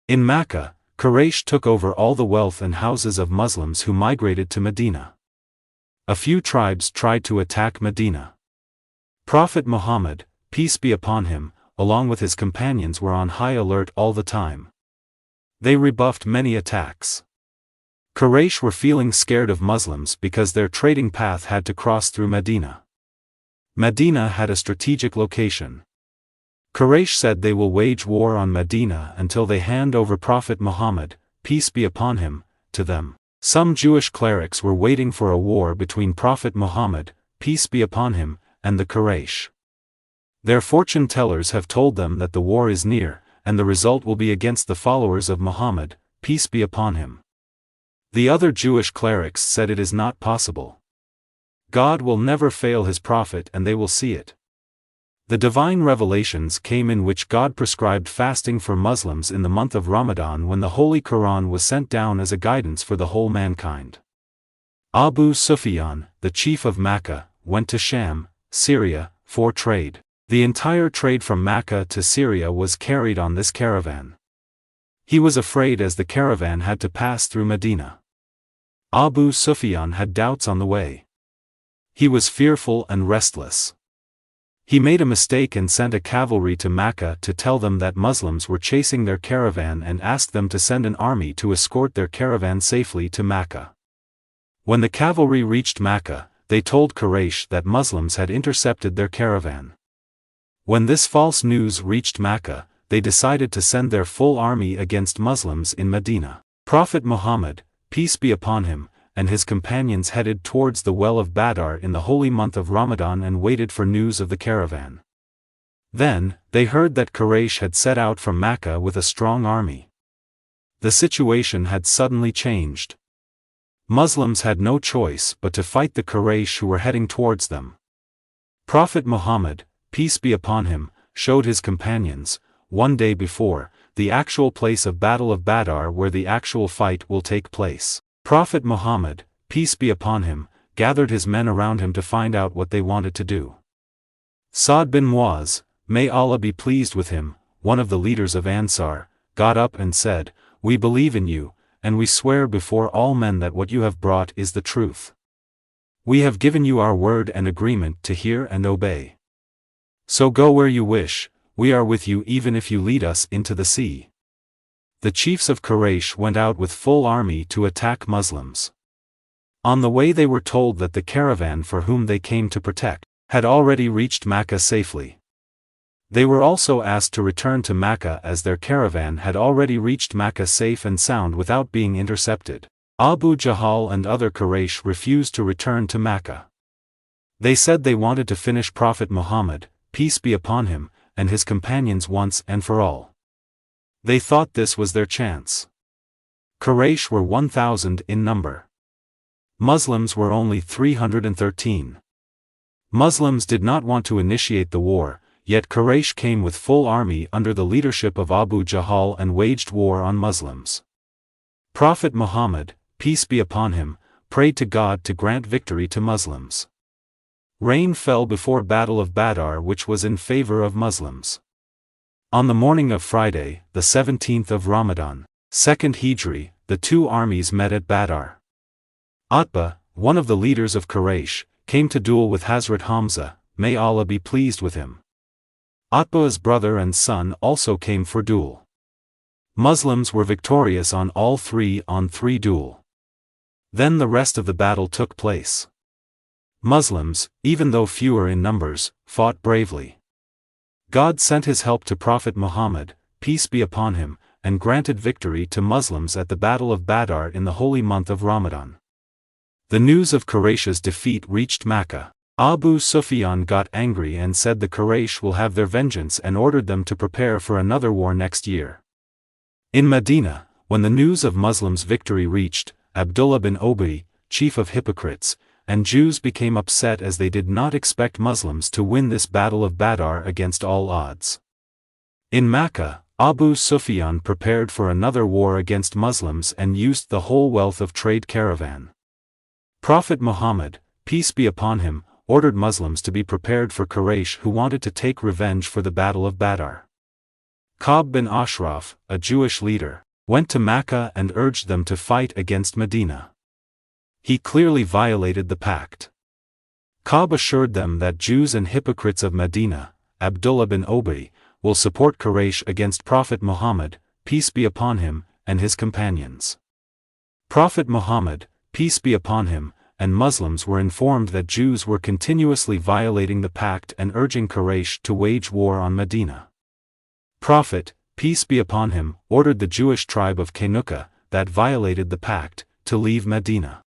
In Makkah, Quraish took over all the wealth and houses of Muslims who migrated to Medina. A few tribes tried to attack Medina. Prophet Muhammad, peace be upon him, along with his companions were on high alert all the time. They rebuffed many attacks. Quraysh were feeling scared of Muslims because their trading path had to cross through Medina. Medina had a strategic location. Quraysh said they will wage war on Medina until they hand over Prophet Muhammad, peace be upon him, to them. Some Jewish clerics were waiting for a war between Prophet Muhammad, peace be upon him, and the Quraysh. Their fortune tellers have told them that the war is near, and the result will be against the followers of Muhammad, peace be upon him. The other Jewish clerics said it is not possible. God will never fail his prophet and they will see it. The divine revelations came in which God prescribed fasting for Muslims in the month of Ramadan when the Holy Quran was sent down as a guidance for the whole mankind. Abu Sufyan, the chief of Makkah, went to Sham, Syria, for trade. The entire trade from Makkah to Syria was carried on this caravan. He was afraid as the caravan had to pass through Medina. Abu Sufyan had doubts on the way. He was fearful and restless. He made a mistake and sent a cavalry to Makkah to tell them that Muslims were chasing their caravan and asked them to send an army to escort their caravan safely to Makkah. When the cavalry reached Makkah, they told Quraysh that Muslims had intercepted their caravan. When this false news reached Makkah, they decided to send their full army against Muslims in Medina. Prophet Muhammad, peace be upon him, and his companions headed towards the well of Badar in the holy month of Ramadan and waited for news of the caravan. Then, they heard that Quraysh had set out from Makkah with a strong army. The situation had suddenly changed. Muslims had no choice but to fight the Quraysh who were heading towards them. Prophet Muhammad, peace be upon him, showed his companions, one day before, the actual place of Battle of Badar where the actual fight will take place. Prophet Muhammad, peace be upon him, gathered his men around him to find out what they wanted to do. Sa'd bin Muaz, may Allah be pleased with him, one of the leaders of Ansar, got up and said, "We believe in you, and we swear before all men that what you have brought is the truth. We have given you our word and agreement to hear and obey. So go where you wish, we are with you even if you lead us into the sea." The chiefs of Quraysh went out with full army to attack Muslims. On the way they were told that the caravan for whom they came to protect had already reached Makkah safely. They were also asked to return to Makkah as their caravan had already reached Makkah safe and sound without being intercepted. Abu Jahl and other Quraysh refused to return to Makkah. They said they wanted to finish Prophet Muhammad, peace be upon him, and his companions once and for all. They thought this was their chance. Quraysh were 1,000 in number. Muslims were only 313. Muslims did not want to initiate the war, yet Quraysh came with full army under the leadership of Abu Jahl and waged war on Muslims. Prophet Muhammad, peace be upon him, prayed to God to grant victory to Muslims. Rain fell before Battle of Badar which was in favor of Muslims. On the morning of Friday, the 17th of Ramadan, 2nd Hijri, the two armies met at Badar. Utbah, one of the leaders of Quraysh, came to duel with Hazrat Hamza, may Allah be pleased with him. Utbah's brother and son also came for duel. Muslims were victorious on all 3-on-3 duel. Then the rest of the battle took place. Muslims, even though fewer in numbers, fought bravely. God sent his help to Prophet Muhammad, peace be upon him, and granted victory to Muslims at the Battle of Badar in the holy month of Ramadan. The news of Quraysh's defeat reached Makkah. Abu Sufyan got angry and said the Quraysh will have their vengeance and ordered them to prepare for another war next year. In Medina, when the news of Muslims' victory reached, Abdullah bin Ubay, chief of hypocrites, and Jews became upset as they did not expect Muslims to win this Battle of Badar against all odds. In Makkah, Abu Sufyan prepared for another war against Muslims and used the whole wealth of trade caravan. Prophet Muhammad, peace be upon him, ordered Muslims to be prepared for Quraysh who wanted to take revenge for the Battle of Badar. Ka'b bin Ashraf, a Jewish leader, went to Makkah and urged them to fight against Medina. He clearly violated the pact. Ka'b assured them that Jews and hypocrites of Medina, Abdullah bin Ubay, will support Quraish against Prophet Muhammad, peace be upon him, and his companions. Prophet Muhammad, peace be upon him, and Muslims were informed that Jews were continuously violating the pact and urging Quraysh to wage war on Medina. Prophet, peace be upon him, ordered the Jewish tribe of Qainuqa, that violated the pact, to leave Medina.